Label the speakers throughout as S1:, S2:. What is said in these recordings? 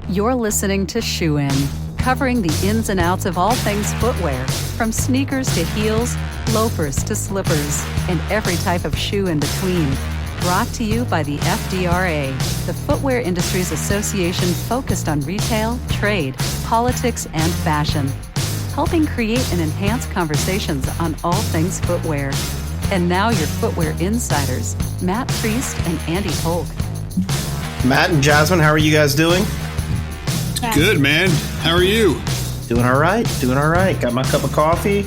S1: You're listening to Shoe In, covering the ins and outs of all things footwear, from sneakers to heels, loafers to slippers, and every type of shoe in between. Brought to you by the FDRA, the Footwear Industries Association focused on retail, trade, politics, and fashion, helping create and enhance conversations on all things footwear. And now your footwear insiders, Matt Priest and Andy Polk.
S2: Matt and Jasmine, how are you guys doing?
S3: Good, man. How are you?
S2: Doing all right. Got my cup of coffee.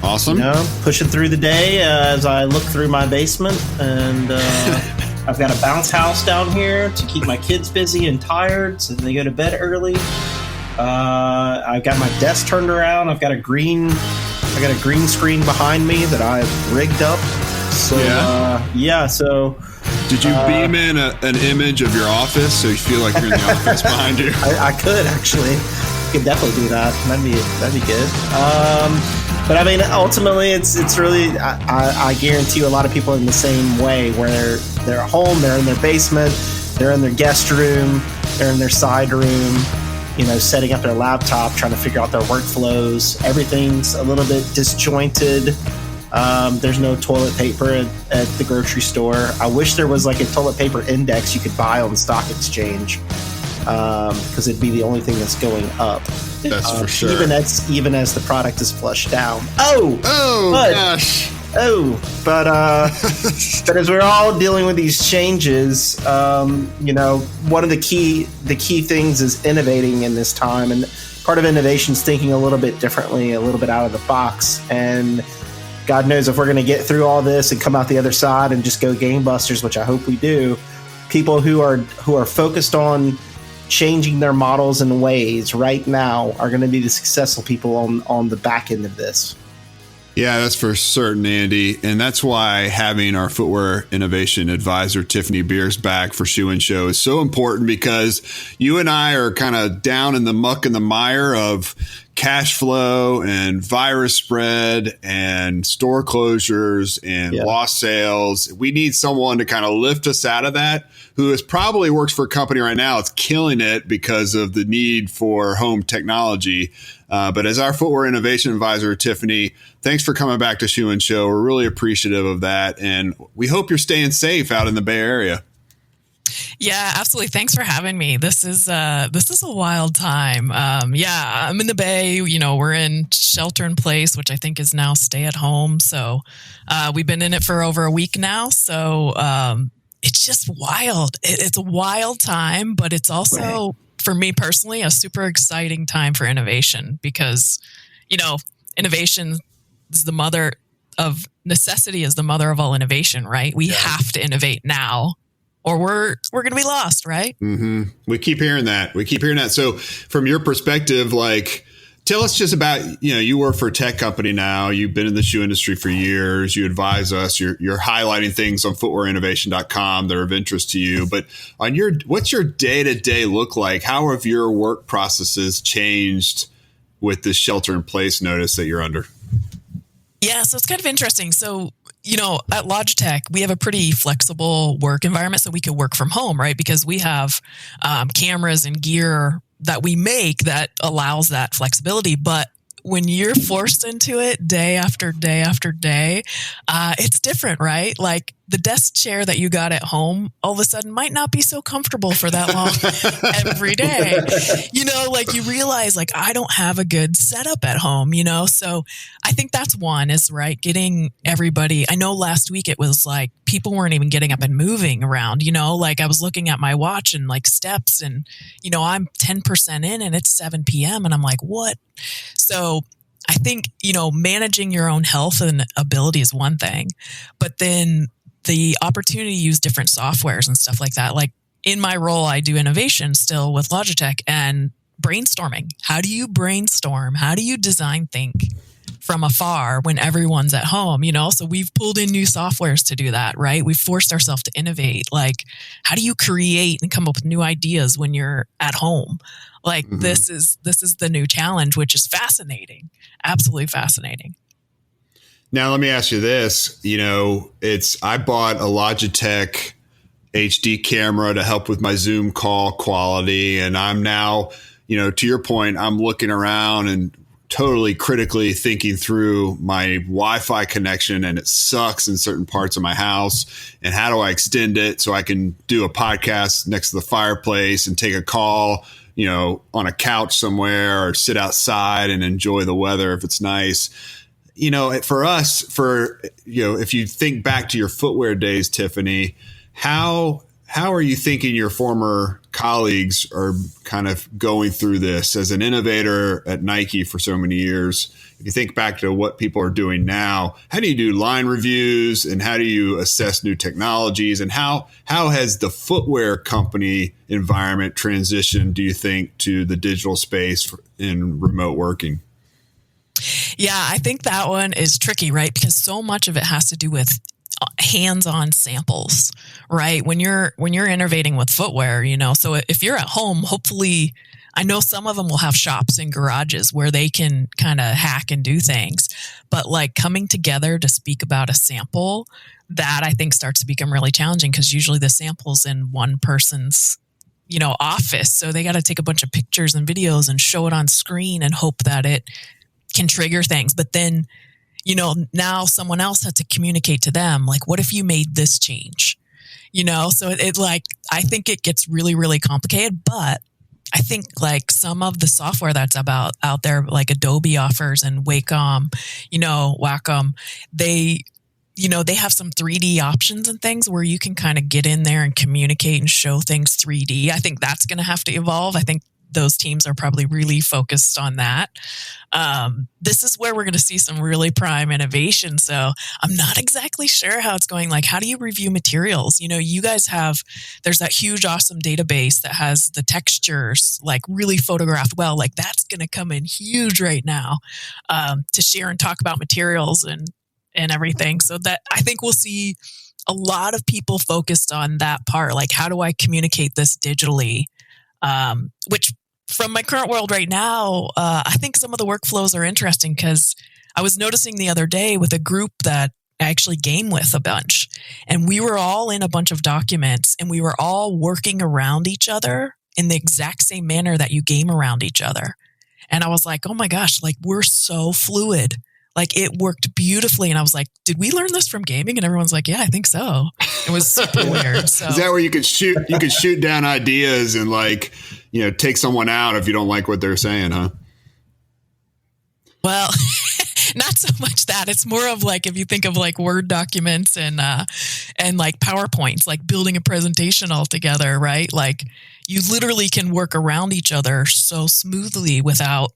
S3: Awesome.
S2: Pushing through the day as I look through my basement. And I've got a bounce house down here to keep my kids busy and tired so they go to bed early. I've got my desk turned around. I've got a green screen behind me that I've rigged up. So, so...
S3: Did you beam in an image of your office so you feel like you're in the office behind you?
S2: I could, actually. I could definitely do that. That'd be good. But I mean, ultimately, it's really, I guarantee you a lot of people are in the same way, where they're at home, they're in their basement, they're in their guest room, they're in their side room, setting up their laptop, trying to figure out their workflows. Everything's a little bit disjointed. There's no toilet paper at the grocery store. I wish there was like a toilet paper index you could buy on the stock exchange, because it'd be the only thing that's going up.
S3: That's for sure.
S2: Even as the product is flushed down.
S3: Gosh.
S2: But as we're all dealing with these changes, one of the key things is innovating in this time, and part of innovation is thinking a little bit differently, a little bit out of the box. And God knows if we're going to get through all this and come out the other side and just go gangbusters, which I hope we do. People who are focused on changing their models and ways right now are going to be the successful people on the back end of this.
S3: Yeah, that's for certain, Andy. And that's why having our footwear innovation advisor, Tiffany Beers, back for Shoe and Show is so important, because you and I are kind of down in the muck and the mire of cash flow and virus spread and store closures and lost sales. We need someone to kind of lift us out of that, who probably works for a company right now that's killing it because of the need for home technology. But as our footwear innovation advisor, Tiffany, thanks for coming back to Shoe and Show. We're really appreciative of that. And we hope you're staying safe out in the Bay Area.
S4: Yeah, absolutely. Thanks for having me. This is a wild time. I'm in the Bay. We're in shelter in place, which I think is now stay at home. So we've been in it for over a week now. So it's just wild. It's a wild time, but it's also, for me personally, a super exciting time for innovation, because, innovation is the mother of necessity, is the mother of all innovation, right? We have to innovate now, or we're going to be lost, right?
S3: Mm-hmm. We keep hearing that. So from your perspective, tell us just about, you work for a tech company now. You've been in the shoe industry for years. You advise us. You're highlighting things on footwearinnovation.com that are of interest to you. But what's your day-to-day look like? How have your work processes changed with this shelter-in-place notice that you're under?
S4: Yeah, so it's kind of interesting. So, at Logitech, we have a pretty flexible work environment, so we can work from home, right? Because we have cameras and gear that we make that allows that flexibility. But when you're forced into it day after day after day, it's different, right? Like the desk chair that you got at home all of a sudden might not be so comfortable for that long every day. You realize I don't have a good setup at home, So I think that's one is, right, getting everybody. I know last week it was people weren't even getting up and moving around, I was looking at my watch and steps and, I'm 10% in and it's 7 p.m. and I'm like, what? So I think, managing your own health and ability is one thing, but then the opportunity to use different softwares and stuff like that. In my role, I do innovation still with Logitech and brainstorming. How do you brainstorm? How do you design think from afar when everyone's at home? So we've pulled in new softwares to do that, right? We've forced ourselves to innovate. How do you create and come up with new ideas when you're at home? This is the new challenge, which is fascinating. Absolutely fascinating.
S3: Now, let me ask you this. I bought a Logitech HD camera to help with my Zoom call quality. And I'm now, to your point, I'm looking around and totally critically thinking through my Wi-Fi connection, and it sucks in certain parts of my house. And how do I extend it so I can do a podcast next to the fireplace and take a call, on a couch somewhere, or sit outside and enjoy the weather if it's nice. For us, if you think back to your footwear days, Tiffany, how are you thinking your former colleagues are kind of going through this as an innovator at Nike for so many years? If you think back to what people are doing now, how do you do line reviews, and how do you assess new technologies, and how has the footwear company environment transitioned, do you think, to the digital space in remote working?
S4: Yeah, I think that one is tricky, right? Because so much of it has to do with hands-on samples, right? When you're innovating with footwear, so if you're at home, hopefully, I know some of them will have shops and garages where they can kind of hack and do things, but like coming together to speak about a sample, that I think starts to become really challenging, because usually the sample's in one person's office, so they got to take a bunch of pictures and videos and show it on screen and hope that it can trigger things. But then now someone else had to communicate to them, like, what if you made this change? So I think it gets really, really complicated. But I think like some of the software that's out there, like Adobe offers and Wacom, they have some 3D options and things where you can kind of get in there and communicate and show things 3D. I think that's going to have to evolve. I think those teams are probably really focused on that. This is where we're going to see some really prime innovation. So I'm not exactly sure how it's going. Like, how do you review materials? You guys there's that huge, awesome database that has the textures, like really photographed well. Like that's going to come in huge right now to share and talk about materials and everything. So that I think we'll see a lot of people focused on that part. Like, how do I communicate this digitally? Which from my current world right now, I think some of the workflows are interesting, because I was noticing the other day with a group that I actually game with a bunch, and we were all in a bunch of documents, and we were all working around each other in the exact same manner that you game around each other. And I was like, oh my gosh, like we're so fluid. Like it worked beautifully. And I was like, did we learn this from gaming? And everyone's like, yeah, I think so. It was super weird. So.
S3: Is that where you could shoot down ideas and take someone out if you don't like what they're saying, huh?
S4: Well, not so much that. It's more of like, if you think of like Word documents and like PowerPoints, like building a presentation all together, right? Like you literally can work around each other so smoothly without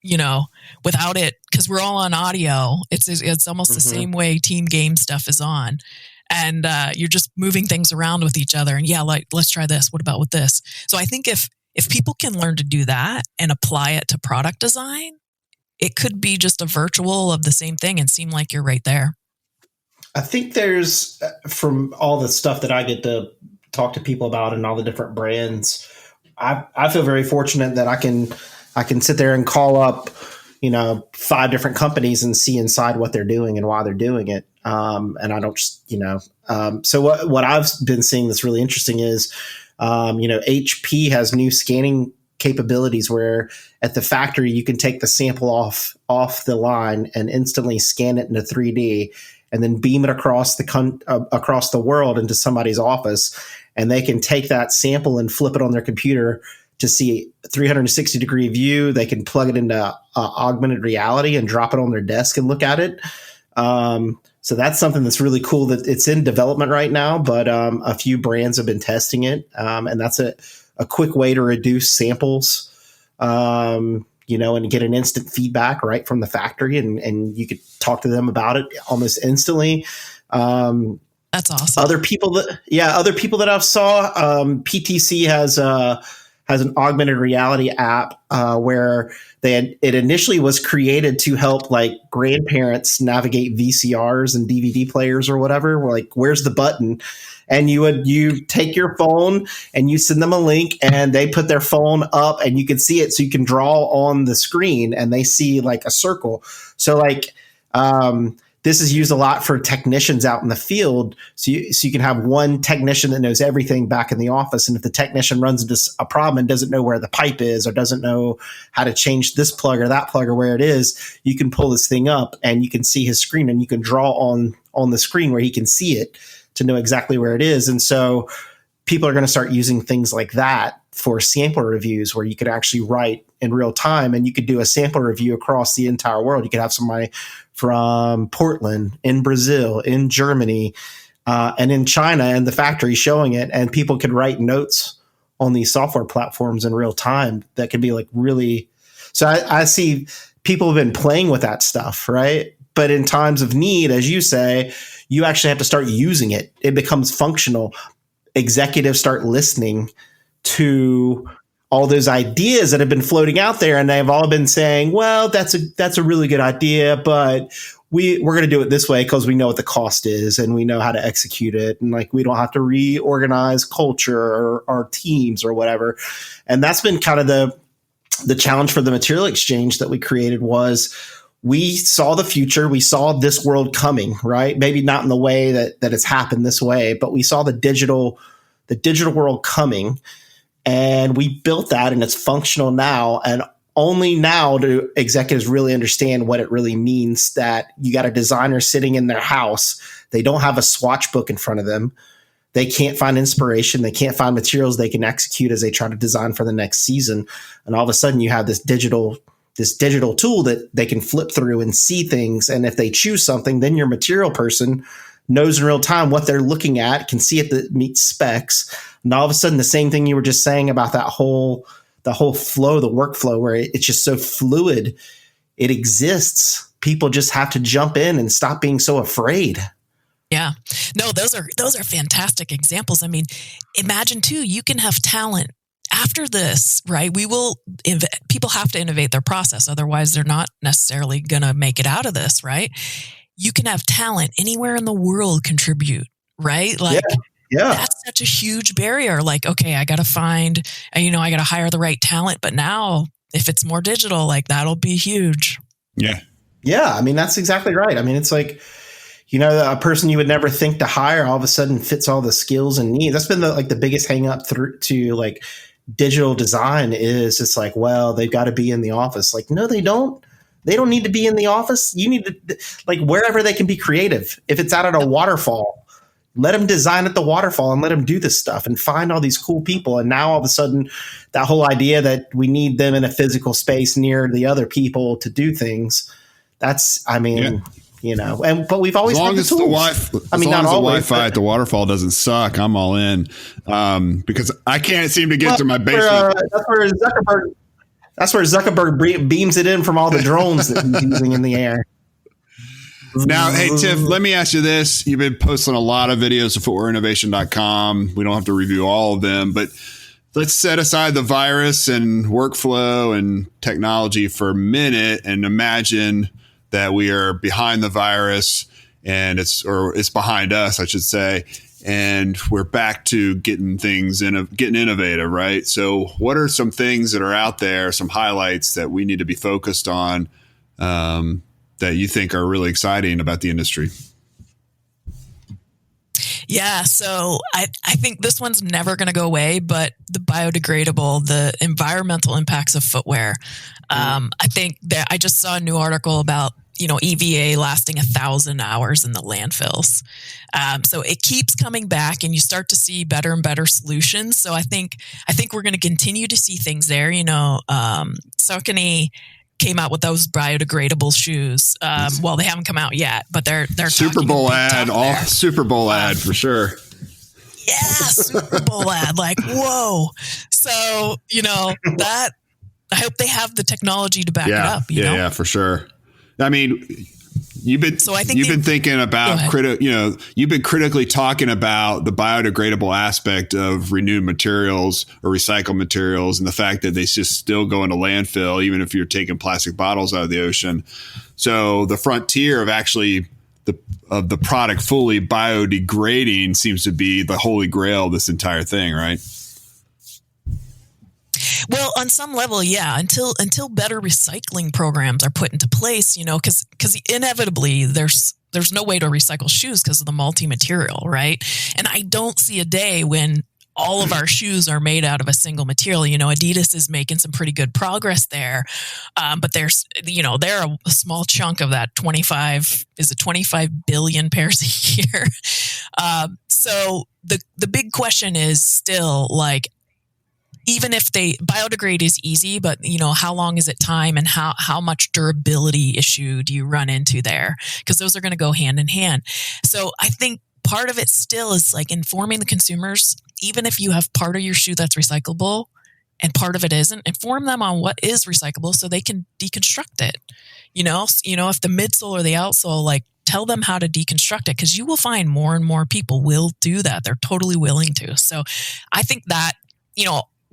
S4: it, because we're all on audio. It's almost the same way team game stuff is on. And you're just moving things around with each other. And let's try this. What about with this? So I think if people can learn to do that and apply it to product design, it could be just a virtual of the same thing and seem like you're right there.
S2: I think there's, from all the stuff that I get to talk to people about and all the different brands, I feel very fortunate that I can sit there and call up, 5 different companies and see inside what they're doing and why they're doing it. And I don't just, so what I've been seeing that's really interesting is, HP has new scanning capabilities where at the factory, you can take the sample off the line and instantly scan it into 3D and then beam it across the world into somebody's office. And they can take that sample and flip it on their computer to see 360-degree view. They can plug it into augmented reality and drop it on their desk and look at it. So that's something that's really cool that it's in development right now, but a few brands have been testing it. And that's a quick way to reduce samples, and get an instant feedback right from the factory. And you could talk to them about it almost instantly.
S4: That's awesome.
S2: Other people that I've saw, PTC has an augmented reality app where it initially was created to help like grandparents navigate VCRs and DVD players or whatever. We're like, where's the button? And you take your phone and you send them a link and they put their phone up and you can see it. So you can draw on the screen and they see like a circle. So like, this is used a lot for technicians out in the field. So you can have one technician that knows everything back in the office. And if the technician runs into a problem and doesn't know where the pipe is or doesn't know how to change this plug or that plug or where it is, you can pull this thing up and you can see his screen and you can draw on the screen where he can see it to know exactly where it is. And so people are going to start using things like that for sample reviews where you could actually write in real time and you could do a sample review across the entire world. You could have somebody from Portland, in Brazil, in Germany, and in China and the factory showing it. And people could write notes on these software platforms in real time that could be like really. So I see people have been playing with that stuff, right? But in times of need, as you say, you actually have to start using it. It becomes functional. Executives start listening to all those ideas that have been floating out there, and they've all been saying, well, that's a really good idea, but we're going to do it this way because we know what the cost is and we know how to execute it. And like, we don't have to reorganize culture or our teams or whatever. And that's been kind of the challenge for the material exchange that we created was we saw the future. We saw this world coming, right? Maybe not in the way that it's happened this way, but we saw the digital world coming. And we built that and it's functional now. And only now do executives really understand what it really means that you got a designer sitting in their house. They don't have a swatch book in front of them. They can't find inspiration. They can't find materials they can execute as they try to design for the next season. And all of a sudden you have this digital tool that they can flip through and see things. And if they choose something, then your material person knows in real time what they're looking at, can see it that meets specs. And all of a sudden, the same thing you were just saying about the whole flow, the workflow, where it's just so fluid, it exists. People just have to jump in and stop being so afraid.
S4: Yeah, no, those are fantastic examples. I mean, imagine too, you can have talent after this, right? People have to innovate their process. Otherwise, they're not necessarily going to make it out of this, right? You can have talent anywhere in the world contribute, right? Like, yeah. That's such a huge barrier. Like, okay, I got to find, I got to hire the right talent. But now if it's more digital, like that'll be huge.
S3: Yeah.
S2: Yeah. I mean, that's exactly right. I mean, it's like, a person you would never think to hire all of a sudden fits all the skills and needs. That's been the biggest hang up to like digital design is it's like, well, they've got to be in the office. Like, no, they don't. They don't need to be in the office. You need to, like, wherever they can be creative. If it's out at a waterfall, let them design at the waterfall and let them do this stuff and find all these cool people. And now all of a sudden, that whole idea that we need them in a physical space near the other people to do things, that's, I mean, but we've always had the tools.
S3: As long as the Wi-Fi at the waterfall doesn't suck, I'm all in because I can't seem to get to my basement. That's where Zuckerberg beams it in from all the drones that he's using in the air. Now, hey, Tiff, let me ask you this. You've been posting a lot of videos to footwearinnovation.com. We don't have to review all of them, but let's set aside the virus and workflow and technology for a minute and imagine that we are behind the virus and it's behind us, I should say. And we're back to getting innovative, right? So what are some things that are out there, some highlights that we need to be focused on that you think are really exciting about the industry?
S4: Yeah, so I think this one's never going to go away, but the biodegradable, the environmental impacts of footwear. I think that I just saw a new article about EVA lasting 1,000 hours in the landfills. So it keeps coming back and you start to see better and better solutions. So I think we're going to continue to see things there. Saucony came out with those biodegradable shoes. Well, they haven't come out yet, but they're
S3: Super Bowl ad, Super Bowl ad for sure.
S4: Yeah, Super Bowl ad, like, whoa. So, that I hope they have the technology to back it up.
S3: Yeah, for sure. I mean, you've been thinking about you've been critically talking about the biodegradable aspect of renewed materials or recycled materials and the fact that they just still go into landfill, even if you're taking plastic bottles out of the ocean. So the frontier of actually the product fully biodegrading seems to be the holy grail of this entire thing, right?
S4: Well, on some level, yeah, until better recycling programs are put into place, because inevitably there's no way to recycle shoes because of the multi-material, right? And I don't see a day when all of our shoes are made out of a single material. Adidas is making some pretty good progress there. But they're a small chunk of that 25 billion pairs a year. So the big question is still like, even if biodegrade is easy, but how long is it time and how much durability issue do you run into there? Because those are going to go hand in hand. So I think part of it still is like informing the consumers, even if you have part of your shoe that's recyclable and part of it isn't, inform them on what is recyclable so they can deconstruct it. If the midsole or the outsole, like tell them how to deconstruct it, because you will find more and more people will do that. They're totally willing to. So I think that,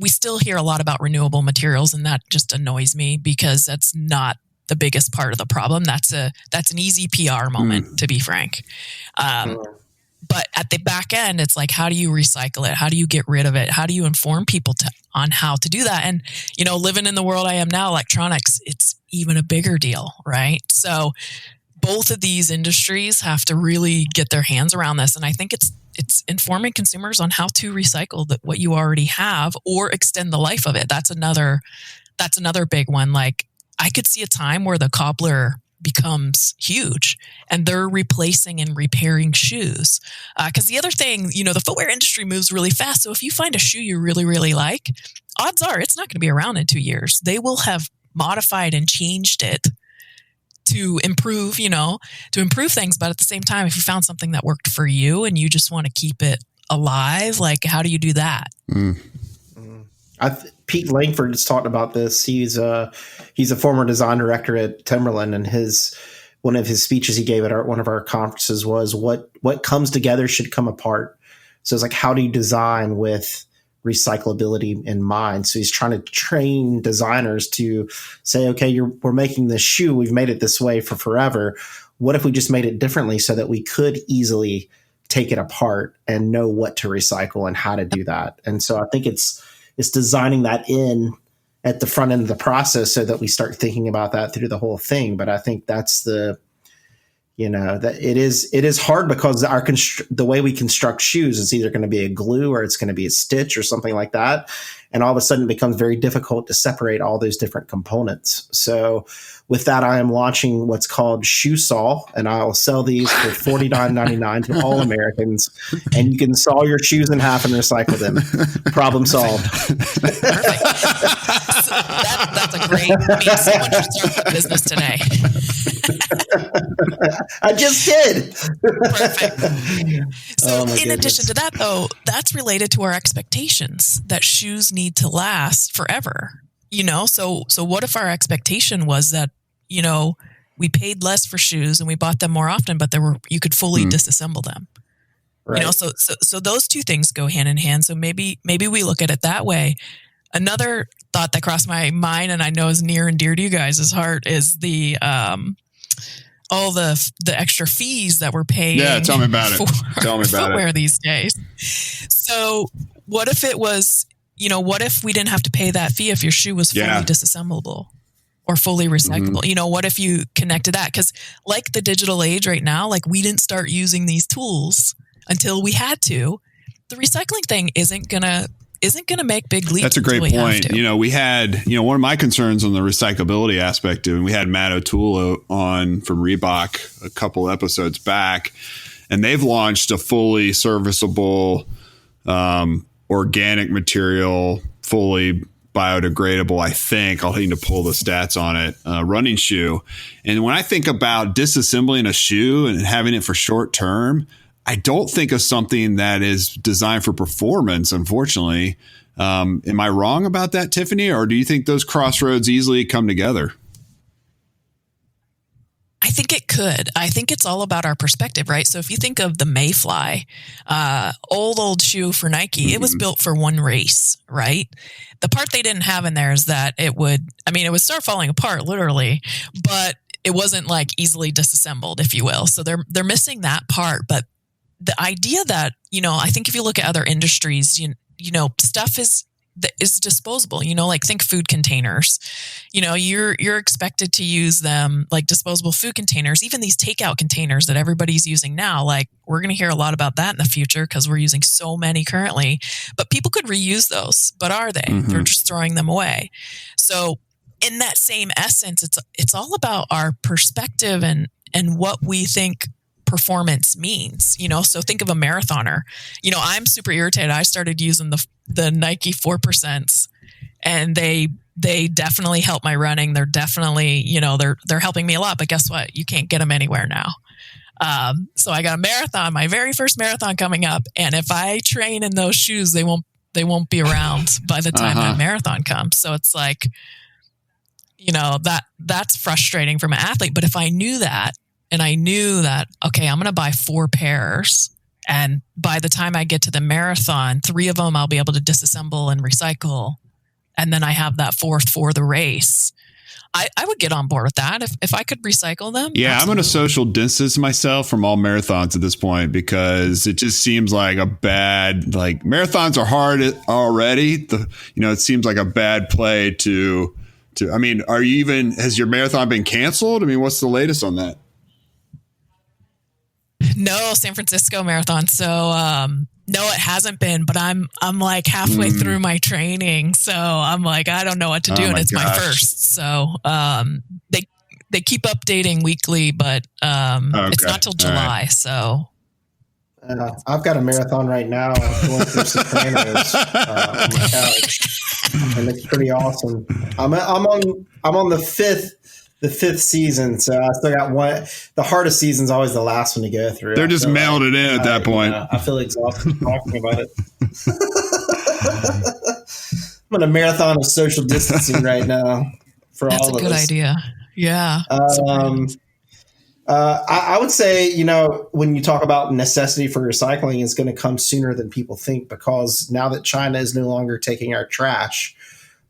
S4: we still hear a lot about renewable materials, and that just annoys me because that's not the biggest part of the problem. That's an easy PR moment, to be frank. But at the back end, it's like, how do you recycle it? How do you get rid of it? How do you inform people on how to do that? And, living in the world I am now, electronics, it's even a bigger deal, right? So both of these industries have to really get their hands around this. And I think it's informing consumers on how to recycle what you already have or extend the life of it. That's another big one. Like, I could see a time where the cobbler becomes huge and they're replacing and repairing shoes. Because the other thing, the footwear industry moves really fast. So if you find a shoe you really, really like, odds are it's not going to be around in 2 years. They will have modified and changed it to improve things. But at the same time, if you found something that worked for you and you just want to keep it alive, like, how do you do that?
S2: Pete Langford has talked about this. He's a former design director at Timberland, and one of his speeches he gave at one of our conferences was what comes together should come apart. So it's like, how do you design with recyclability in mind? So he's trying to train designers to say, okay, we're making this shoe. We've made it this way for forever. What if we just made it differently so that we could easily take it apart and know what to recycle and how to do that? And so I think it's designing that in at the front end of the process so that we start thinking about that through the whole thing. But I think that's that it is hard because the way we construct shoes is either going to be a glue or it's going to be a stitch or something like that. And all of a sudden it becomes very difficult to separate all those different components. So with that, I am launching what's called Shoe Saw, and I'll sell these for $49.99 to all Americans. And you can saw your shoes in half and recycle them. Problem solved.
S4: Perfect. So that's a great. Someone should start a business today.
S2: I just did.
S4: Perfect. So in addition to that, though, that's related to our expectations that shoes need to last forever. So what if our expectation was that, we paid less for shoes and we bought them more often, but you could fully disassemble them. Right. So those two things go hand in hand. So maybe we look at it that way. Another thought that crossed my mind, and I know is near and dear to you guys' heart, is the all the extra fees that we're paying.
S3: Yeah, tell me about it. Tell me about
S4: footwear
S3: it
S4: these days. So what if it was, what if we didn't have to pay that fee if your shoe was fully disassemblable or fully recyclable? Mm-hmm. What if you connected that? Because like the digital age right now, like we didn't start using these tools until we had to. The recycling thing isn't gonna make big leaps.
S3: That's a great point. We had, one of my concerns on the recyclability aspect, and we had Matt O'Toole on from Reebok a couple episodes back, and they've launched a fully serviceable, organic material, fully biodegradable, I think. I'll need to pull the stats on it, running shoe. And when I think about disassembling a shoe and having it for short term, I don't think of something that is designed for performance, unfortunately. Am I wrong about that, Tiffany? Or do you think those crossroads easily come together?
S4: I think it could. I think it's all about our perspective, right? So if you think of the Mayfly, old shoe for Nike, it was built for one race, right? The part they didn't have in there is that it would start falling apart literally, but it wasn't like easily disassembled, if you will. So they're missing that part. But the idea that, I think if you look at other industries, stuff is that is disposable, like think food containers. You're expected to use them like disposable food containers, even these takeout containers that everybody's using now. Like we're going to hear a lot about that in the future because we're using so many currently, but people could reuse those, but are they?
S3: Mm-hmm.
S4: They're just throwing them away. So in that same essence, it's all about our perspective and what we think performance means, so think of a marathoner. I'm super irritated. I started using the Nike 4%, and they definitely help my running. They're definitely, they're helping me a lot, but guess what? You can't get them anywhere now. So I got a marathon, my very first marathon coming up. And if I train in those shoes, they won't be around by the time that marathon comes. So it's like, that's frustrating from an athlete. But if I knew that, and I knew that, okay, I'm going to buy 4 pairs. And by the time I get to the marathon, 3 of them I'll be able to disassemble and recycle. And then I have that 4th for the race. I would get on board with that if I could recycle them.
S3: Yeah,
S4: absolutely.
S3: I'm going to social distance myself from all marathons at this point because it just seems like marathons are hard already. It seems like a bad play to, has your marathon been canceled? What's the latest on that?
S4: No, San Francisco marathon. So, no, it hasn't been, but I'm like halfway through my training. So I'm like, I don't know what to do. And it's my first. So, they keep updating weekly, but, it's not till July. Right. So.
S2: I've got a marathon right now going through Sopranos on my couch, and it's pretty awesome. I'm on the fifth season, so I still got one. The hardest season's always the last one to go through.
S3: They're just mailed it in at that point.
S2: I feel exhausted talking about it. I'm on a marathon of social distancing right now for
S4: That's
S2: all of us.
S4: That's a good idea. Yeah.
S2: I would say, when you talk about necessity for recycling, it's going to come sooner than people think, because now that China is no longer taking our trash,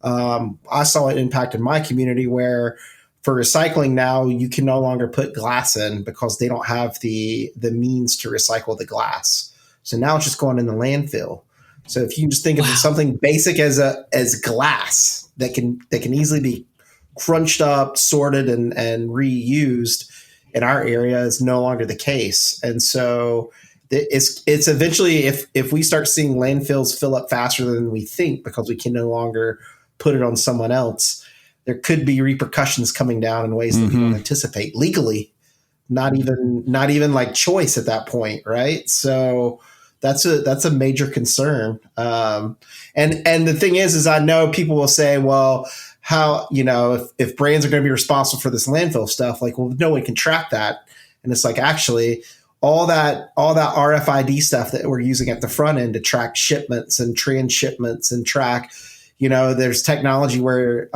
S2: I saw it impact in my community where for recycling now you can no longer put glass in because they don't have the means to recycle the glass. So now it's just going in the landfill. So if you just think of something basic as glass that can easily be crunched up, sorted, and reused in our area is no longer the case. And so it's eventually, if we start seeing landfills fill up faster than we think because we can no longer put it on someone else, there could be repercussions coming down in ways that we don't anticipate legally, not even like choice at that point. Right. So that's a major concern. And the thing is I know people will say, well, how, if brands are going to be responsible for this landfill stuff, like, well, no one can track that. And it's like, actually all that RFID stuff that we're using at the front end to track shipments and transshipments and track, there's technology where,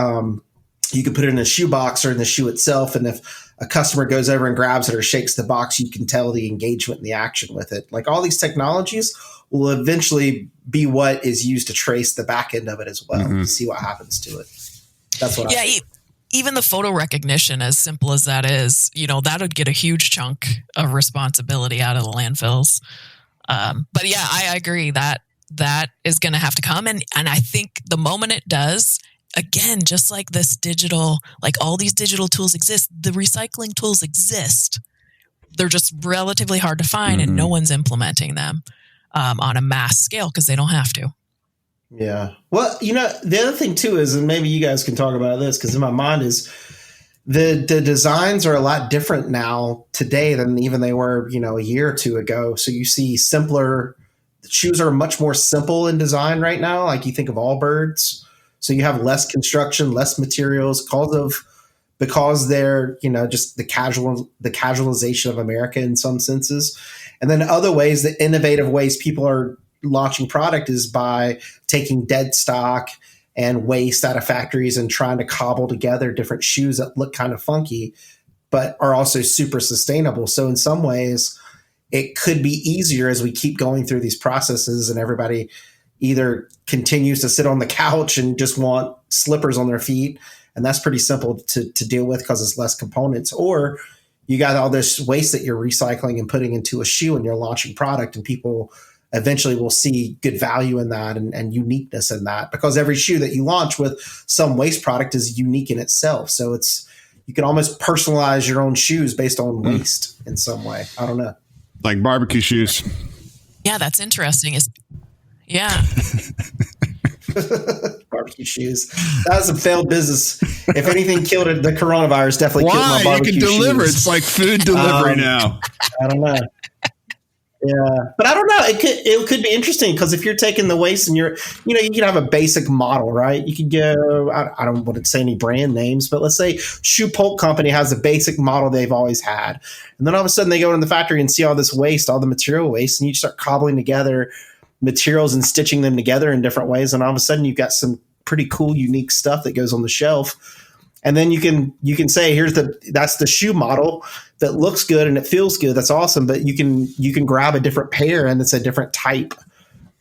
S2: you can put it in a shoe box or in the shoe itself. And if a customer goes over and grabs it or shakes the box, you can tell the engagement and the action with it. Like all these technologies will eventually be what is used to trace the back end of it as well, to see what happens to it. That's what I think.
S4: Even the photo recognition, as simple as that is, that would get a huge chunk of responsibility out of the landfills. But yeah, I agree that is going to have to come. And I think the moment it does, again, just like this digital, like all these digital tools exist, the recycling tools exist. They're just relatively hard to find and no one's implementing them on a mass scale because they don't have to.
S2: Yeah. Well, the other thing too is, and maybe you guys can talk about this because in my mind is the designs are a lot different now today than even they were, a year or two ago. So you see simpler, the shoes are much more simple in design right now. Like you think of Allbirds. So you have less construction, less materials because they're, just the casualization of America in some senses. And then other ways, the innovative ways people are launching product is by taking dead stock and waste out of factories and trying to cobble together different shoes that look kind of funky, but are also super sustainable. So in some ways, it could be easier as we keep going through these processes and everybody either continues to sit on the couch and just want slippers on their feet. And that's pretty simple to deal with because it's less components. Or you got all this waste that you're recycling and putting into a shoe and you're launching product and people eventually we'll see good value in that and uniqueness in that, because every shoe that you launch with some waste product is unique in itself. So you can almost personalize your own shoes based on waste in some way. I don't know.
S3: Like barbecue shoes.
S4: Yeah, that's interesting. Yeah.
S2: Barbecue shoes. That was a failed business. If anything killed it, the coronavirus definitely killed my barbecue shoes.
S3: You can deliver. It's like food delivery now.
S2: I don't know. Yeah, but I don't know. It could be interesting, because if you're taking the waste and you can have a basic model, right? You could go. I don't want to say any brand names, but let's say Shoe Pulp Company has a basic model they've always had, and then all of a sudden they go into the factory and see all this waste, all the material waste, and you start cobbling together materials and stitching them together in different ways, and all of a sudden you've got some pretty cool, unique stuff that goes on the shelf. And then you can say, that's the shoe model that looks good and it feels good. That's awesome. But you can grab a different pair and it's a different type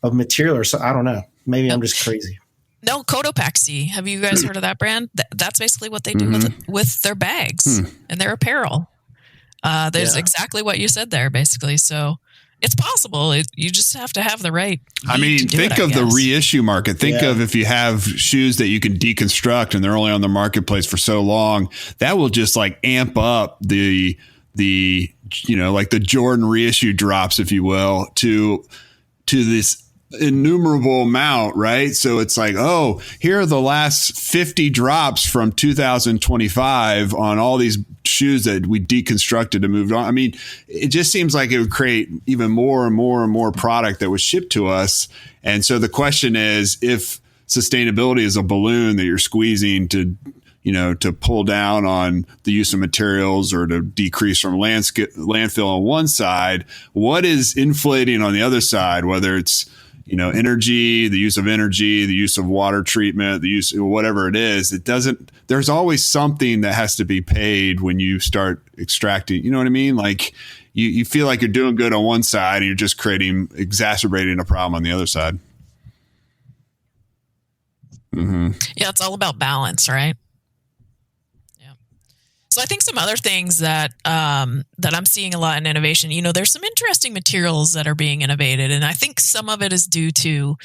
S2: of material. Or so I don't know. Maybe I'm just crazy.
S4: No, Cotopaxi. Have you guys heard of that brand? That's basically what they do with their bags and their apparel. There's exactly what you said there, basically. So it's possible. You just have to have the right.
S3: Think of the reissue market. Think of if you have shoes that you can deconstruct and they're only on the marketplace for so long, that will just like amp up the like the Jordan reissue drops, if you will, to this innumerable amount, right? So it's like, oh, here are the last 50 drops from 2025 on all these shoes that we deconstructed and moved on. I mean, it just seems like it would create even more and more and more product that was shipped to us. And so the question is, if sustainability is a balloon that you're squeezing to pull down on the use of materials or to decrease from landfill on one side, what is inflating on the other side, whether it's energy, the use of water treatment, the use of whatever it is, there's always something that has to be paid when you start extracting, you know what I mean? Like you feel like you're doing good on one side and you're just exacerbating a problem on the other side. Mm-hmm.
S4: Yeah. It's all about balance, right? So I think some other things that I'm seeing a lot in innovation, there's some interesting materials that are being innovated. And I think some of it is due to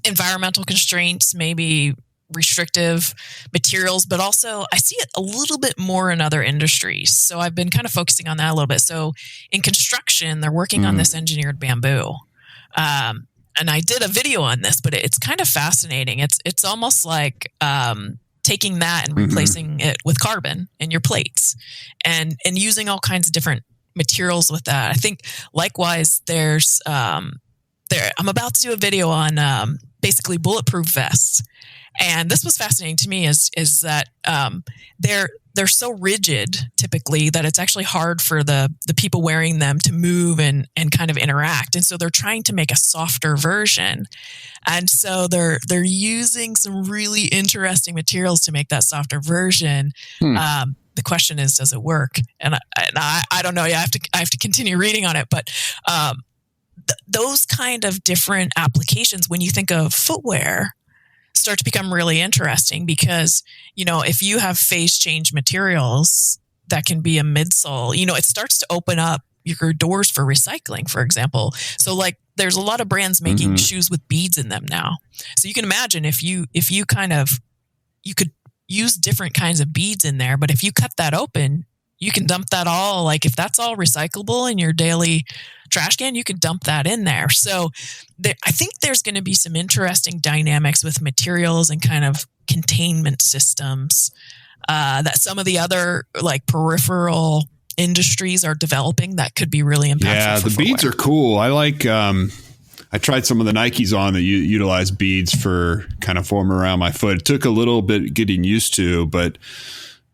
S4: environmental constraints, maybe restrictive materials, but also I see it a little bit more in other industries. So I've been kind of focusing on that a little bit. So in construction, they're working on this engineered bamboo. And I did a video on this, but it's kind of fascinating. It's almost like taking that and replacing it with carbon in your plates and using all kinds of different materials with that. I think likewise there's I'm about to do a video on basically bulletproof vests. And this was fascinating to me is that they're so rigid typically that it's actually hard for the people wearing them to move and kind of interact. And so they're trying to make a softer version. And so they're using some really interesting materials to make that softer version. The question is, does it work? And I don't know. I have to continue reading on it, but those kind of different applications, when you think of footwear, start to become really interesting because, if you have phase change materials that can be a midsole, it starts to open up your doors for recycling, for example. So like there's a lot of brands making shoes with beads in them now. So you can imagine if you could use different kinds of beads in there, but if you cut that open, you can dump that all, like if that's all recyclable in your daily trash can, you could dump that in there. So I think there's going to be some interesting dynamics with materials and kind of containment systems that some of the other like peripheral industries are developing that could be really impactful.
S3: Yeah, the beads are cool. I like, I tried some of the Nikes on that utilize beads for kind of forming around my foot. It took a little bit getting used to, but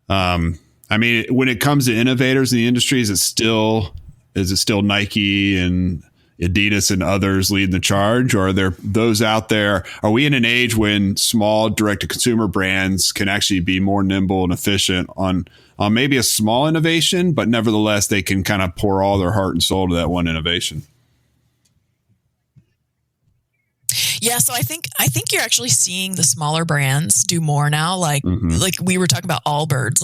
S3: when it comes to innovators in the industry, is it still Nike and Adidas and others leading the charge, or are there those out there? Are we in an age when small direct-to-consumer brands can actually be more nimble and efficient on maybe a small innovation, but nevertheless they can kind of pour all their heart and soul to that one innovation?
S4: Yeah, so I think you're actually seeing the smaller brands do more now. Like we were talking about Allbirds,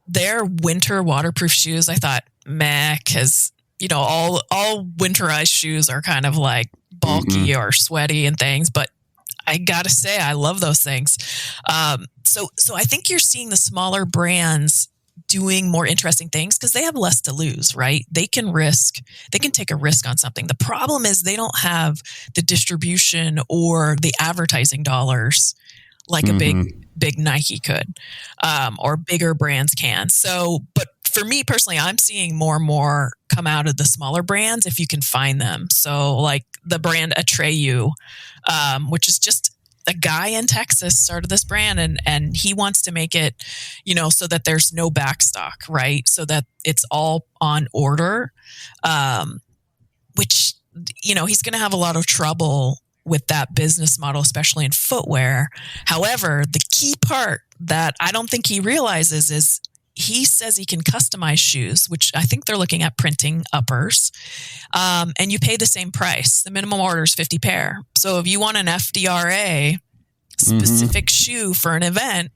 S4: their winter waterproof shoes. I thought Mac has all winterized shoes are kind of like bulky or sweaty and things, but I gotta say, I love those things. So I think you're seeing the smaller brands doing more interesting things because they have less to lose, right? They can take a risk on something. The problem is they don't have the distribution or the advertising dollars like a big Nike could, or bigger brands can. So, but for me personally, I'm seeing more and more come out of the smaller brands if you can find them. So like the brand Atreyu, which is just a guy in Texas started this brand and he wants to make it, so that there's no backstock, right? So that it's all on order, which, he's going to have a lot of trouble with that business model, especially in footwear. However, the key part that I don't think he realizes is he says he can customize shoes, which I think they're looking at printing uppers, and you pay the same price. The minimum order is 50 pair. So if you want an FDRA specific shoe for an event,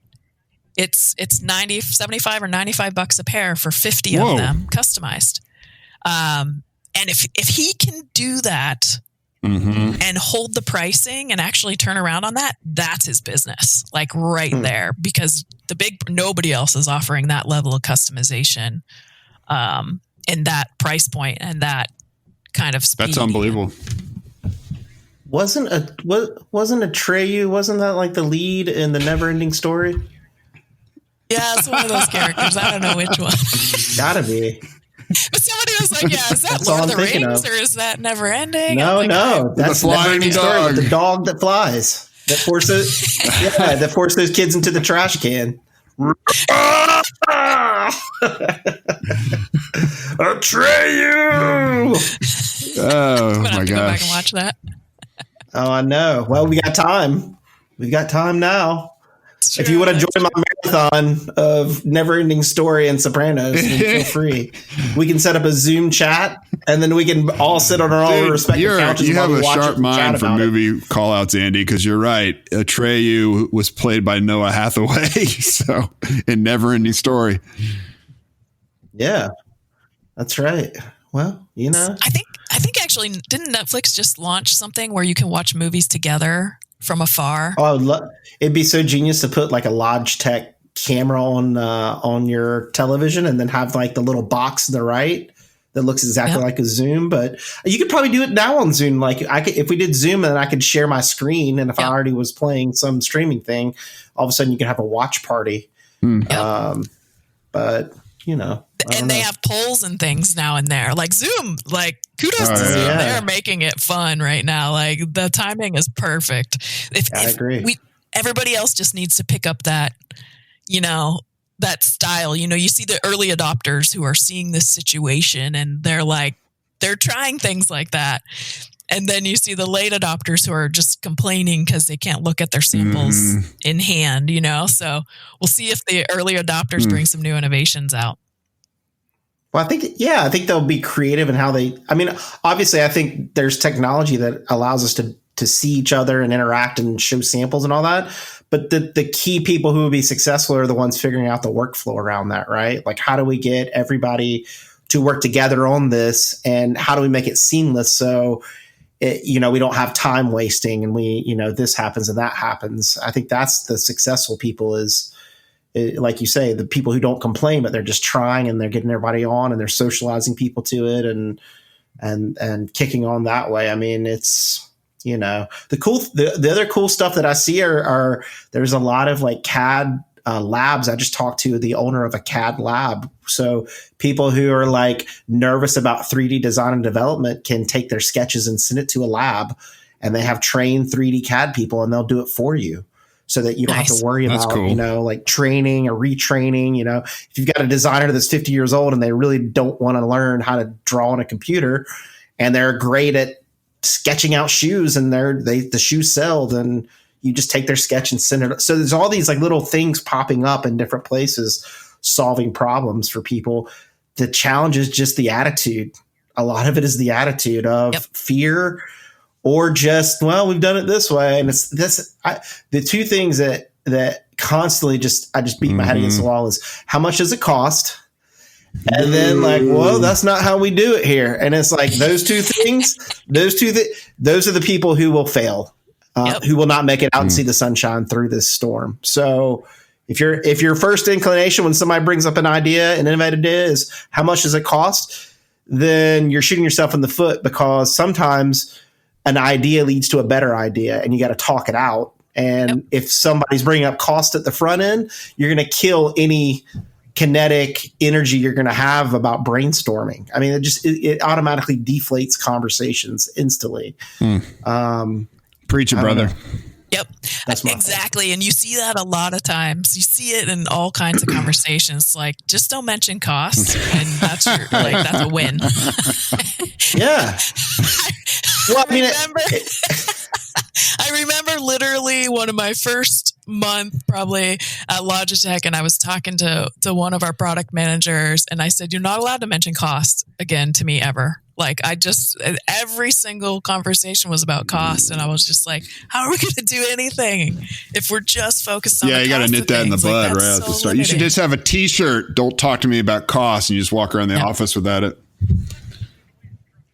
S4: it's 75 or $95 a pair for 50 of them customized. And if he can do that and hold the pricing and actually turn around on that, that's his business, like right there, because nobody else is offering that level of customization, and that price point and that kind of speed.
S3: That's unbelievable.
S2: Wasn't Atreyu, wasn't that like the lead in the Never-Ending Story?
S4: Yeah, it's one of those characters. I don't know which one.
S2: Gotta be.
S4: But somebody was like, "Yeah, is that Lord of the Rings or is that Never Ending?"
S2: No, that's
S3: the flying dog.
S2: The dog that flies, that forces those kids into the trash can. Atreyu!
S3: Oh my gosh!
S4: Go back and watch that.
S2: Oh, I know. Well, we got time. We've got time now. If you want to join my marathon of Never-Ending Story and Sopranos, then feel free. We can set up a Zoom chat, and then we can all sit on our own respective couches.
S3: You have a sharp mind for movie call-outs, Andy, because you're right. Atreyu was played by Noah Hathaway, so in Never-Ending Story.
S2: Yeah, that's right. Well,
S4: I think actually, didn't Netflix just launch something where you can watch movies together from afar?
S2: Oh, it'd be so genius to put like a Logitech camera on your television and then have like the little box to the right that looks exactly like a Zoom. But you could probably do it now on Zoom. Like if we did Zoom, and I could share my screen, and if I already was playing some streaming thing, all of a sudden you could have a watch party. But and
S4: they have polls and things now and there, like Zoom. Like kudos to Zoom, they're making it fun right now. Like the timing is perfect.
S2: I agree.
S4: Everybody else just needs to pick up that, that style. You see the early adopters who are seeing this situation and they're trying things like that. And then you see the late adopters who are just complaining because they can't look at their samples in hand, So we'll see if the early adopters bring some new innovations out.
S2: Well, I think they'll be creative in how obviously I think there's technology that allows us to see each other and interact and show samples and all that. But the key people who will be successful are the ones figuring out the workflow around that, right? Like, how do we get everybody to work together on this, and how do we make it seamless so we don't have time wasting and this happens and that happens. I think that's the successful people is, like you say, the people who don't complain, but they're just trying and they're getting everybody on and they're socializing people to it and kicking on that way. I mean, it's, the other cool stuff that I see are there's a lot of like CAD labs. I just talked to the owner of a CAD lab. So people who are like nervous about 3D design and development can take their sketches and send it to a lab, and they have trained 3D CAD people and they'll do it for you so that you don't have to worry about, like training or retraining. If you've got a designer that's 50 years old and they really don't want to learn how to draw on a computer and they're great at sketching out shoes and the shoes sell, then you just take their sketch and send it. So there's all these like little things popping up in different places, solving problems for people. The challenge is just the attitude. A lot of it is the attitude of fear or just, well, we've done it this way. And it's the two things that constantly I just beat my head against the wall is how much does it cost? And then like, whoa, that's not how we do it here. And it's like those two things, those are the people who will fail, who will not make it out and see the sunshine through this storm. So if your first inclination when somebody brings up an idea, an innovative idea is how much does it cost? Then you're shooting yourself in the foot, because sometimes an idea leads to a better idea and you got to talk it out. And if somebody's bringing up cost at the front end, you're going to kill any kinetic energy you're going to have about brainstorming. I mean, it automatically deflates conversations instantly.
S3: Preach it, brother.
S4: Yep, exactly. And you see that a lot of times. You see it in all kinds of conversations. Like, just don't mention cost, and that's a win.
S2: Yeah. Well,
S4: I remember literally one of my first month probably at Logitech, and I was talking to one of our product managers, and I said, "You're not allowed to mention cost again to me ever." Like, every single conversation was about cost, and I was just like, "How are we going to do anything if we're just focused on?"
S3: Yeah, you got to nip that in the bud right at the start. You should just have a T-shirt. Don't talk to me about cost, and you just walk around the office without it.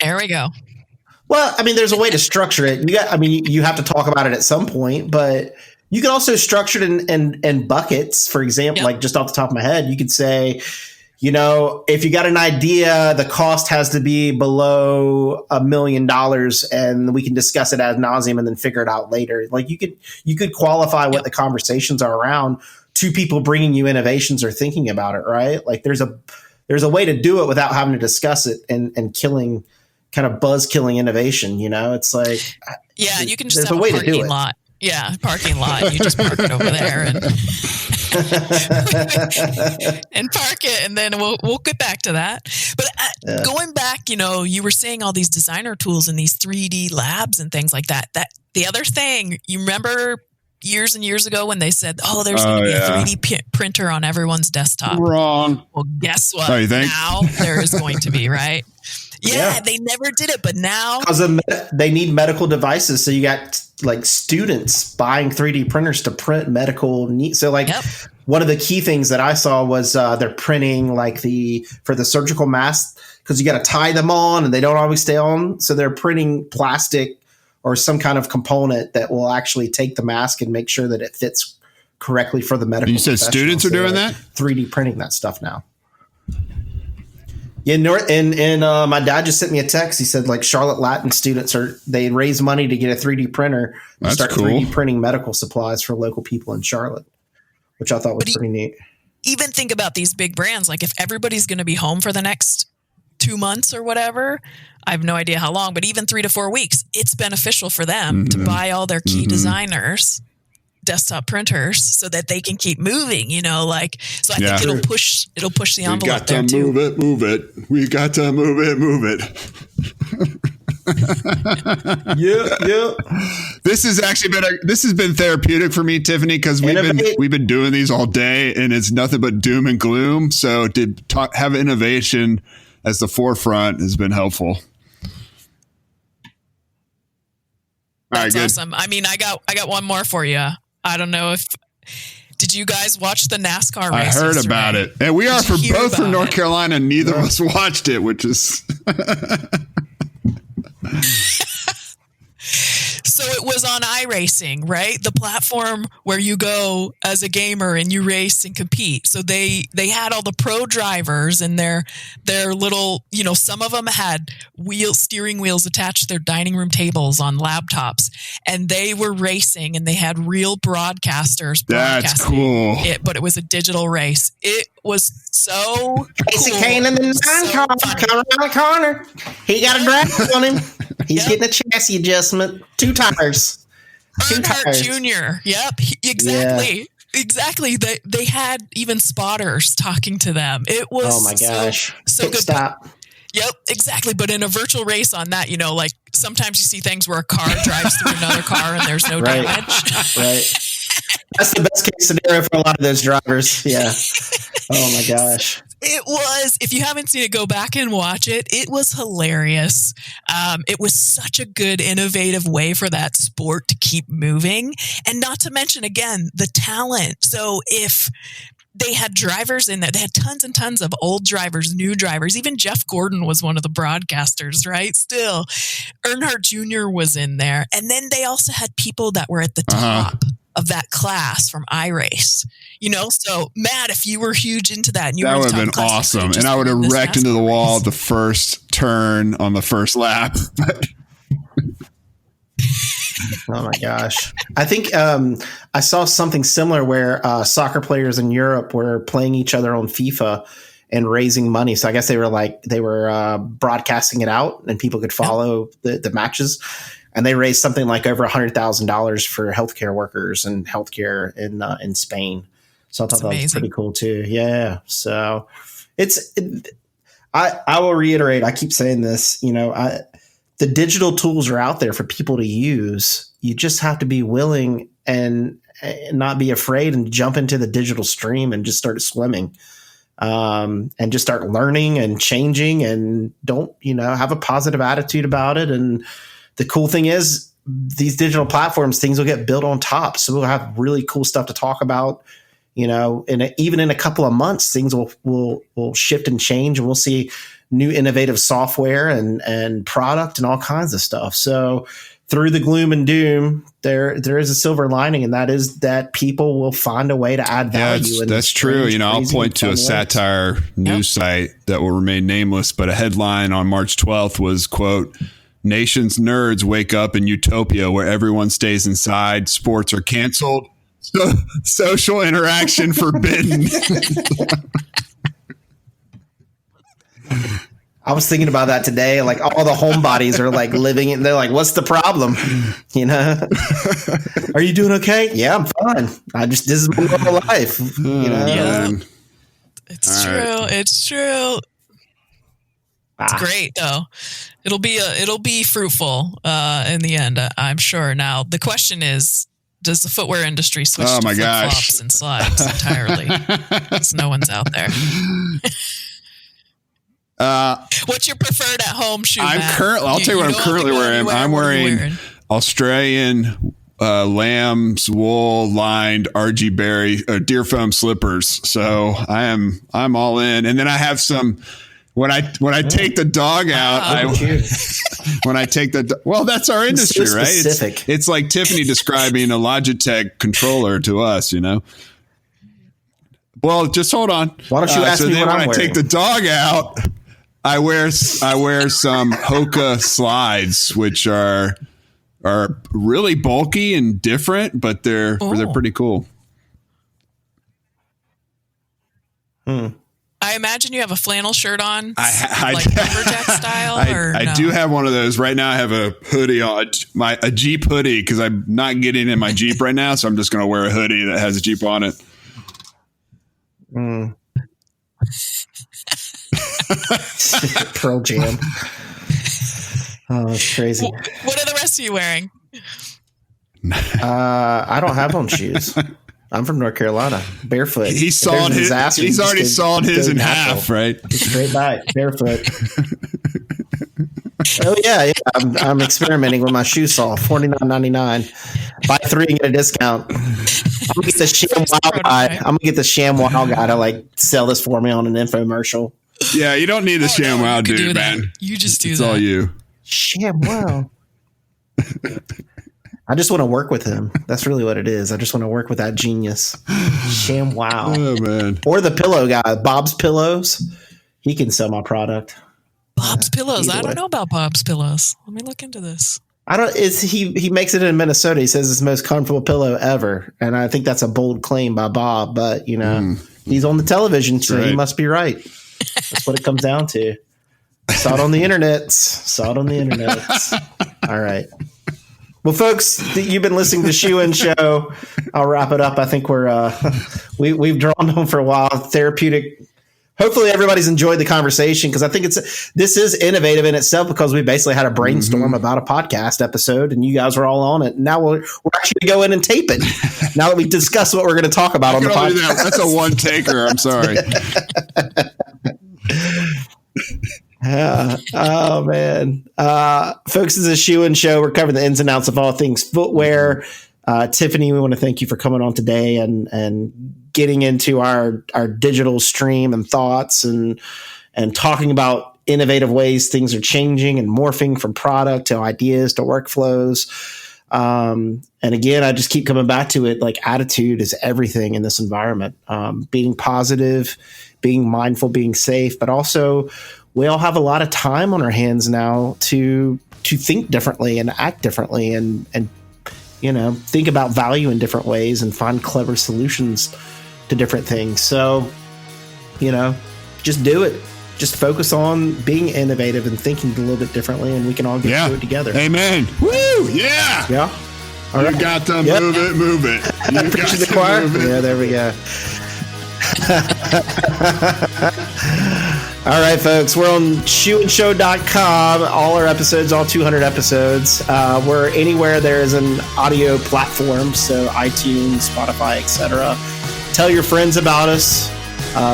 S4: There we go.
S2: Well, I mean, there's a way to structure it. You have to talk about it at some point, but you can also structure it in buckets. For example, like just off the top of my head, you could say, if you got an idea, the cost has to be below $1 million, and we can discuss it ad nauseum and then figure it out later. Like you could qualify what the conversations are around. Two people bringing you innovations or thinking about it, right? Like there's a way to do it without having to discuss it and killing. Kind of buzz killing innovation, it's like
S4: you can just have a parking lot. Yeah, parking lot. You just park it over there and park it, and then we'll get back to that. But going back, you were saying all these designer tools and these 3D labs and things like that. That the other thing, you remember years and years ago when they said, "Oh, there's going to be a 3D printer on everyone's desktop."
S3: Wrong.
S4: Well, guess what?
S3: Oh, you think?
S4: Now there is going to be, right? Yeah, they never did it, but now
S2: because they need medical devices. So you got like students buying 3D printers to print medical needs. So like one of the key things that I saw was they're printing for the surgical mask, because you got to tie them on and they don't always stay on. So they're printing plastic or some kind of component that will actually take the mask and make sure that it fits correctly for the medical.
S3: You said students are doing that?
S2: 3D printing that stuff now. Yeah, and my dad just sent me a text. He said like Charlotte Latin students they raise money to get a 3D printer to start cool. 3D printing medical supplies for local people in Charlotte, which I thought was pretty neat.
S4: Even think about these big brands. Like if everybody's going to be home for the next 2 months or whatever, I have no idea how long, but even 3 to 4 weeks, it's beneficial for them to buy all their key designers desktop printers so that they can keep moving, so I think it'll push the envelope there too.
S3: Move it. We got to move it. Yeah. This has been therapeutic for me, Tiffany, because we've been doing these all day and it's nothing but doom and gloom. So to have innovation as the forefront has been helpful.
S4: That's awesome. I mean, I got one more for you. I don't know did you guys watch the NASCAR race?
S3: I heard about it. And we are both from North Carolina, and neither of us watched it, which is
S4: So it was on iRacing, right? The platform where you go as a gamer and you race and compete. So they had all the pro drivers and their little, some of them had steering wheels attached to their dining room tables on laptops, and they were racing and they had real broadcasters
S3: That's cool.
S4: But it was a digital race. It was so
S2: Casey
S4: cool.
S2: Kane in the 9 car coming around the corner. He got a drag on him. He's getting a chassis adjustment. 2 tires.
S4: Earnhardt Jr. Yep. Exactly. Yeah. Exactly. They had even spotters talking to them. It was
S2: oh my gosh.
S4: So good.
S2: Stop.
S4: Yep, exactly. But in a virtual race on that, like sometimes you see things where a car drives through another car and there's no damage.
S2: Right. That's the best case scenario for a lot of those drivers. Yeah. Oh my gosh.
S4: It was, if you haven't seen it, go back and watch it. It was hilarious. It was such a good, innovative way for that sport to keep moving. And not to mention, again, the talent. So if they had drivers in there. They had tons and tons of old drivers, new drivers. Even Jeff Gordon was one of the broadcasters, right? Still, Earnhardt Jr. was in there. And then they also had people that were at the top of that class from iRace. So Matt, if you were huge into that, and you
S3: that
S4: were
S3: would have been awesome. And I would have wrecked into the wall at the first turn on the first lap.
S2: Oh my gosh. I think I saw something similar where soccer players in Europe were playing each other on FIFA and raising money. So I guess they were broadcasting it out and people could follow the matches. And they raised something like over $100,000 for healthcare workers and healthcare in Spain. So I thought that was pretty cool too. Yeah. So I will reiterate, I keep saying this, the digital tools are out there for people to use. You just have to be willing and not be afraid and jump into the digital stream and just start swimming, and just start learning and changing, and don't, have a positive attitude about it. And the cool thing is these digital platforms, things will get built on top. So we'll have really cool stuff to talk about, and even in a couple of months, things will shift and change, and we'll see new innovative software and product and all kinds of stuff. So through the gloom and doom, there is a silver lining, and that is that people will find a way to add value.
S3: Yeah, that's true. I'll point to a satire news site that will remain nameless, but a headline on March 12th was, quote, "Nation's nerds wake up in utopia where everyone stays inside, sports are canceled, social interaction forbidden."
S2: I was thinking about that today. Like all the homebodies are like living in. They're like, "What's the problem?" Are you doing okay? Yeah, I'm fine. This is my normal life.
S4: Yeah, it's true. Right. It's true. It's great though. It'll be fruitful in the end. I'm sure. Now the question is, does the footwear industry switch to flip-flops and slides entirely? Because no one's out there. What's your preferred at-home shoe?
S3: I'll tell you what I'm currently wearing. I'm wearing Australian lamb's wool lined RG Berry deer foam slippers. So I'm all in. And then I have some. When I take the dog out, that's our industry, so right? It's like Tiffany describing a Logitech controller to us, Well, just hold on.
S2: Why don't you ask me what I'm wearing?
S3: When I take the dog out, I wear some Hoka slides, which are really bulky and different, but they're pretty cool.
S4: I imagine you have a flannel shirt on, like lumberjack style.
S3: I do have one of those right now. I have a hoodie on, a Jeep hoodie, because I'm not getting in my Jeep right now, so I'm just going to wear a hoodie that has a Jeep on it.
S2: Pearl Jam. Oh, that's crazy.
S4: What are the rest of you wearing?
S2: I don't have on shoes. I'm from North Carolina, barefoot.
S3: He's already sawed his in half, right?
S2: Straight back, barefoot. Oh yeah. I'm experimenting with my shoe saw, $49.99. Buy 3 and get a discount. I'm gonna get the ShamWow guy. I'm gonna get the ShamWow guy to like sell this for me on an infomercial.
S3: Yeah, you don't need the ShamWow dude, man.
S4: You just do
S3: it's
S4: that.
S3: It's all you.
S2: ShamWow. I just want to work with him. That's really what it is. I just want to work with that genius. ShamWow. Oh, man. Or the pillow guy, Bob's Pillows. He can sell my product.
S4: Bob's Pillows. I don't know about Bob's Pillows. Let me look into this.
S2: He makes it in Minnesota. He says it's the most comfortable pillow ever. And I think that's a bold claim by Bob, but he's on the television, so he must be right. That's what it comes down to. Saw it on the internet. All right. Well, folks, you've been listening to Shoe In Show. I'll wrap it up. I think we've drawn on for a while. Therapeutic. Hopefully everybody's enjoyed the conversation, because I think this is innovative in itself, because we basically had a brainstorm about a podcast episode and you guys were all on it. Now we're actually going to go in and tape it now that we've discussed what we're going to talk about on the podcast.
S3: That's a one taker. I'm sorry.
S2: Yeah. Oh man. Folks, this is a Shoe In Show. We're covering the ins and outs of all things footwear. Tiffany, we want to thank you for coming on today and getting into our digital stream and thoughts and talking about innovative ways things are changing and morphing from product to ideas to workflows. And again, I just keep coming back to it. Like, attitude is everything in this environment. Being positive, being mindful, being safe, but also we all have a lot of time on our hands now to think differently and act differently and think about value in different ways and find clever solutions to different things. So, just do it. Just focus on being innovative and thinking a little bit differently, and we can all get through it together.
S3: Amen. Woo! Yeah.
S2: Yeah. All
S3: you got to move it. You got
S2: the choir.
S3: Move it.
S2: Yeah, there we go. All right, folks, we're on shoeandshow.com. All our episodes, all 200 episodes. We're anywhere there is an audio platform, so iTunes, Spotify, etc. Tell your friends about us.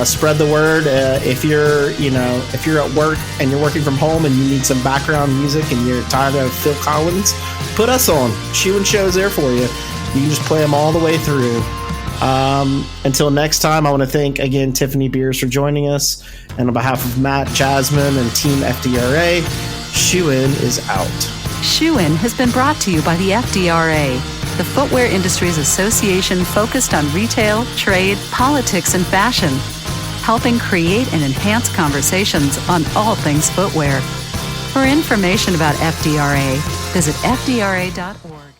S2: Spread the word. If you're at work and you're working from home and you need some background music and you're tired of Phil Collins, put us on. Shoe and Show's there for you. You can just play them all the way through. Until next time, I want to thank again Tiffany Beers for joining us, and on behalf of Matt, Jasmine, and Team FDRA, Shoe-In is out.
S1: Shoe-In has been brought to you by the FDRA, the Footwear Industries Association focused on retail, trade, politics, and fashion, helping create and enhance conversations on all things footwear. For information about FDRA, visit fdra.org.